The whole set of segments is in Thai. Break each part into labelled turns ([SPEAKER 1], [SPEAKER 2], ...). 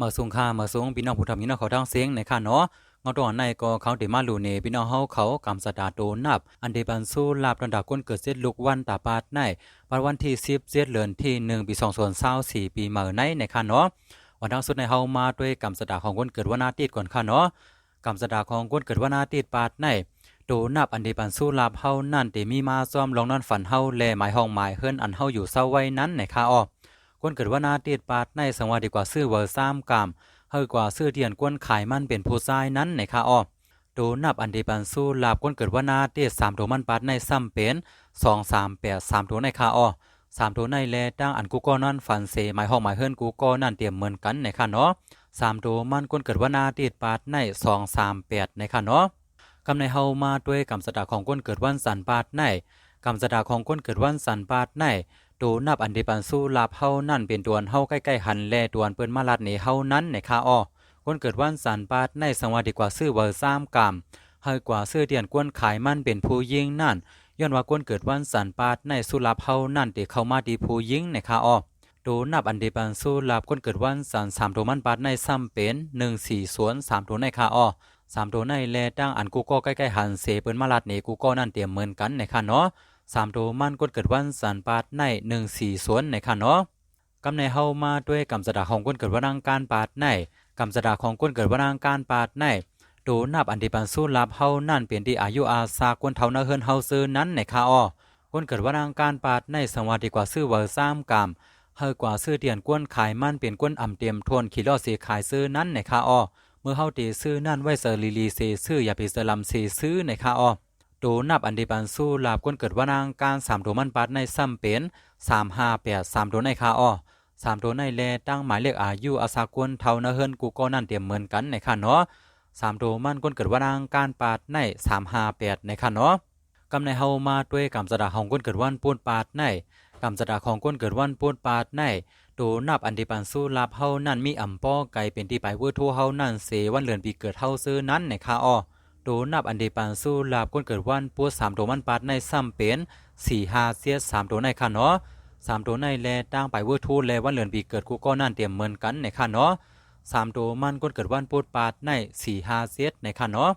[SPEAKER 1] มาสูงค่ามาสูงพี่น้องผู้ทำพี่น้องเขาทั้งเสียงในค่ะเนาะเงาตัวในก็เขาเดมาลูเนพี่น้องเขากำสตาโตนับอันเดบันสู้ลาบระดับก้นเกิดเซตลุกวันตาปาดในวันที่10เดือนที่1ปี2024ปีเมื่อในค่ะเนาะวันทั้งสุดในเฮามาด้วยกำสตาของก้นเกิดวันอาทิตย์ก่อนค่ะเนาะกำสตาของก้นเกิดวันอาทิตย์ปาดในโตนับอันเดบันสู้ลาบเฮานั่นเตมีมาซ้อมลองนอนฝันเฮาแลหมายห้องหมายเฮิรนอันเฮาอยู่เศร้าไว้นั้นในค่ะอ้อก้นเกิดวันอาทิตย์ปาดในสังวาดีกว่าซื้อเวอร์3กรัมเฮอกว่าซื้อเทียนกวนขายมันเป็นผู้ชายนั้นในค่ะอ้อโดนับอันเดปันสู้ลาบก้นเกิดว่านาเต3ตัวมันปัดในซ้ำเป็น238 3ตัวในค่ะอ้อ3ตัวในแลตั้งอันกูก็นั่นฝันเสหมายห้องหมายเฮิรนกูก็นั่นเตรียมเหมือนกันในค่ะเนาะ3ตัวมันก้นเกิดว่านาเตปัดใน238ในค่ะเนาะกำในเฮามาด้วยกำสดาของก้นเกิดวันสันปาดในกำสดาของก้นเกิดวันสันปาดในโดนับอันเดปันสู้ลาบเฮานั่นเป็นตวนเฮาใกล้ๆหันแลตวนเปิ้นมาลัดในเฮานั้นในค่ะอ้อคนเกิดวันสันปาดในสังวาดีกว่าซื้อเวอร์3กรัมเฮากว่าซื้อเตียนกวนขายมันเป็นผู้ยิงนั่นย้อนว่าคนเกิดวันสันปาดในสุลาบเฮานั่นที่เข้ามาดีผู้ยิงในค่ะอ้อโดนับอันเดปันสู้ลาบคนเกิดวันสัน3ตัวมันปาดในซ้ำเป็น140 3ตัวในค่ะอ้อ3ตัวในแลตั้งอันกูก็ใกล้ๆหันเสเปิ้นมาลัดนี่กูก็นั่นเตรียมเหมือนกันในค่ะเนาะ3ตัวมันก้นเกิดวันสันปาดใน140ในค่ะเนาะกำในเฮามาด้วยกำสดาของก้นเกิดวันอังการปาดในกำสดาของก้นเกิดวันอังการปาดในโดนับอันที่ปันสู้ลับเฮานั่นเปลี่ยนที่อายุอาสากวนเท่านาเฮิรนเฮาซื้อนั้นในค่ะอ้อก้นเกิดวันอังการปาดในสังวาดีกว่าซื้อเวอร์3กรัมเฮากว่าซื้อเตียนกวนขายมันเป็นกวนอ่ำเตรียมทวนคิโลเสขายซื้อนั้นในค่ะอ้อเมื่อเฮาตีซื้อนั่นไว้เซอร์ลีเซซื้ออย่าไปเซลัมเซซื้อในค่ะอ้อโดนับอันเดปันสู้ลาบก้นเกิดว่านางการ3ตัวมันปัดในซ้ำเป็น358 3ตัวในคาอ้อ3ตัวในแลตั้งหมายเลขอายุอาสากวนเท่านาเฮิรนกูก็นั่นเตรียมเหมือนกันในค่ะเนาะ3ตัวมันก้นเกิดว่านางการปาดใน358ในค่ะเนาะกำในเฮามาด้วยกำสดาของก้นเกิดวันปูนปาดในกำสดาของก้นเกิดวันปูนปาดในโดนับอันเดปันสู้ลาบเฮานั่นมีอ่ำป้อไก่เป็นที่ไปเวอร์ทัวเฮานั่นเสวันเดือนปีเกิดเฮาซื้อนั้นในค่ะอ้อโดนับอันเดปันสู้ลาบก้นเกิดวันปู3ตัวมันปัดในซ้ำเป็น4-5เสีย3ตัวในค่ะเนาะ3ตัวในแลตั้งไปเวอร์ทูแลวันเดือนปีเกิดกูก็นั่นเตรียมเหมือนกันในค่ะเนาะ3ตัวมันก้นเกิดวันปูปาดใน4-5เสียในค่ะเนาะ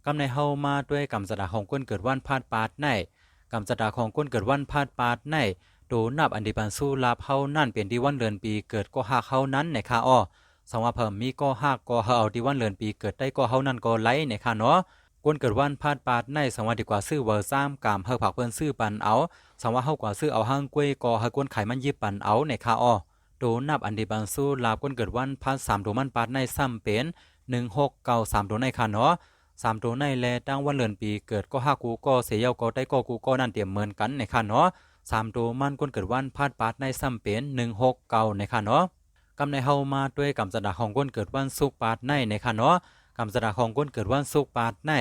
[SPEAKER 1] กำในเฮามาด้วยกำสดาของก้นเกิดวันพาดปาดในกำสดาของก้นเกิดวันพาดปาดในโดนับอันเดปันสู้ลาบเฮานั่นเป็นที่วันเดือนปีเกิดก็หักเฮานั้นในค่ะอ้อสังว่าเพิ่มมีก็หักก็เฮาเอาที่วันเดือนปีเกิดได้ก็เฮานั่นก็ไหลในค่ะเนาะก้นเกิดวันพาดปาดในสังว่าดีกว่าซื้อเวอร์3กามเฮาผักเพิ่นซื้อปันเอาสังว่าเฮากว่าซื้อเอาห้างกล้วยก็เฮากวนไขมันยิบปันเอาในค่ะอ้อโดนับอันเดปันสู้ลาบก้นเกิดวันพาด3ตัวมันปาดในซ้ำเป็น1693ตัวในค่ะเนาะ3ตัวในแลตั้งวันเดือนปีเกิดก็หักกูก็เสียเยาก็ได้ก็กูก็นั่นเตรียมเหมือนกันในค่ะเนาะ3ตัวมันก้นเกิดวันพาดปาดในซ้ำเป็น169ในค่ะเนาะกำในเฮามาด้วยกำสดาของก้นเกิดวันสุกปาดในค่ะเนาะกำสดาของก้นเกิดวันสุกปาดใน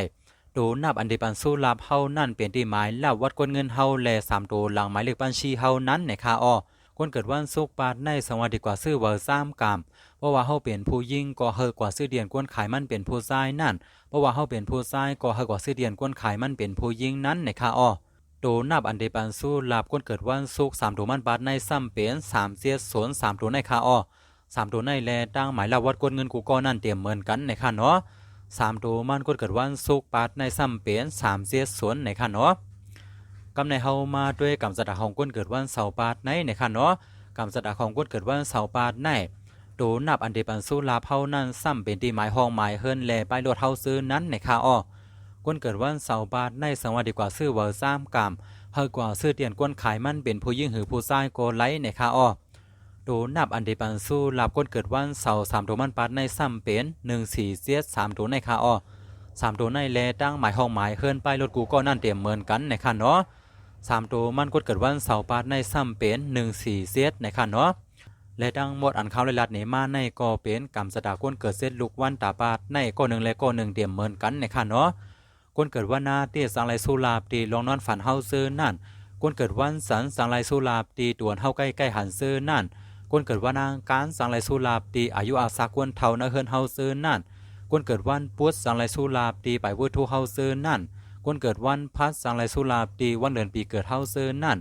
[SPEAKER 1] โดนับอันเดปันสู้ลาบเฮานั่นเป็นที่หมายลาบวัดก้นเงินเฮาแล3ตัวหลังหมายเลขบัญชีเฮานั้นในค่ะอ้อก้นเกิดวันสุกปาดในสังวาดีกว่าซื้อเวอร์3กรัมเพราะว่าเฮาเป็นผู้ยิงก็เฮอกว่าซื้อเดียนกวนขายมันเป็นผู้ชายนั่นเพราะว่าเฮาเป็นผู้ชายก็เฮอกว่าซื้อเดียนกวนขายมันเป็นผู้ยิงนั้นในค่ะอ้อโดนับอันเดปันสู้ลาบก้นเกิดวันสุก3ตัวมันบาทในซ้ำเป็น3-0 3ตัวในค่ะอ้อ3ตัวในแลตั้งหมายลาบวัดก้นเงินกูก็นั่นเตรียมเหมือนกันในค่ะเนาะ3ตัวมันก้นเกิดวันสุกปาดในซ้ำเป็น3-0ในค่ะเนาะกำในเฮามาด้วยกำสดาของก้นเกิดวันเสาร์ปาดในค่ะเนาะกำสดาของก้นเกิดวันเสาร์ปาดในโดนับอันเดปันสู้ลาบเฮานั่นซ้ำเป็นที่หมายห้องหมายเฮิรนแลไปรถเฮาซื้อนั้นในค่ะอ้อก้นเกิดวันเสาร์บาทในสังวาดีกว่าซื้อเวอร์3กรัมเฮากว่าซื้อเตียนก้นขายมันเป็นผู้ยิ่งหือผู้ชายโกไลในค่ะอ้อโดนับอันเดปันสู้ลาบก้นเกิดวันเสาร์3ตัวมันปัดในซ้ำเป็น1-4 3ตัวในค่ะอ้อ3ตัวในแลตั้งหมายห้องหมายเฮิรนไปรถกูก็นั่นเตรียมเหมือนกันในค่ะเนาะ3ตัวมันก้นเกิดวันเสาร์ปัดในซ้ำเป็น1-4ในค่ะเนาะและดังหมดอันเขาเลยลัดเนมาในก็เป็นกำสดาก้นเกิดเซตลุกวันตาปาดในก็1และก็1เตรียมเหมือนกันในค่ะเนาะคนเกิดวันนาเตี้ยสังไรสุลาบตีลองนอนฝันเฮาซื้อนั่นคนเกิดวันสันสังไรสุลาบตีตวนเฮาใกล้หันซื้อนั่นคนเกิดวันนางการสังไรสุลาบตีอายุอาสากวนเท่านาเฮิรนเฮาซื้อนั่นคนเกิดวันพุธสังไรสุลาบตีไปวุฒุเฮาซื้อนั่นคนเกิดวันพัดสังไรสุลาบตีวันเดือนปีเกิดเฮาซื้อนั่น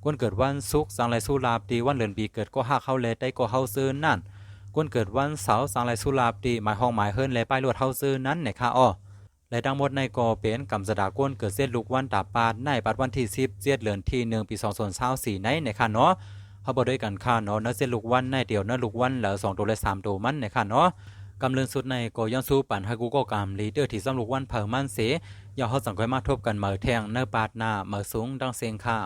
[SPEAKER 1] คนเกิดวันศุกร์สังไรสุลาบตีวันเดือนปีเกิดก็หักเฮาเลได้ก็เฮาซื้อนั่นค ก้นเกิดวันเสาร์สังไรสุลาบดีหมายห้องหมายเฮิรนและป้ายลวดเฮาซื้อนั้นในค่ะอ้อและทั้งหมดในกอเป็นกำสดาก้นเกิดเส้นลูกวันตาปาดในปัดวันที่10เดือนที่1ปี2024ในค่ะเนาะเขาบอกด้วยกันค่ะเนาะเส้นลูกวันในเดียวเนาะลูกวันแล้ว2ตัวและ3ตัวมันในค่ะเนาะกำเริญสุดในกย้อนสู้ปั่นให้กูก็กำลีเดอร์ที่ซ้ำลูกวันเผอมันเสอย่าเฮาสังคอยมาทบกันเหมือแทงเนื้อปาดหน้าเหมือสูงดังเสียงค่ะ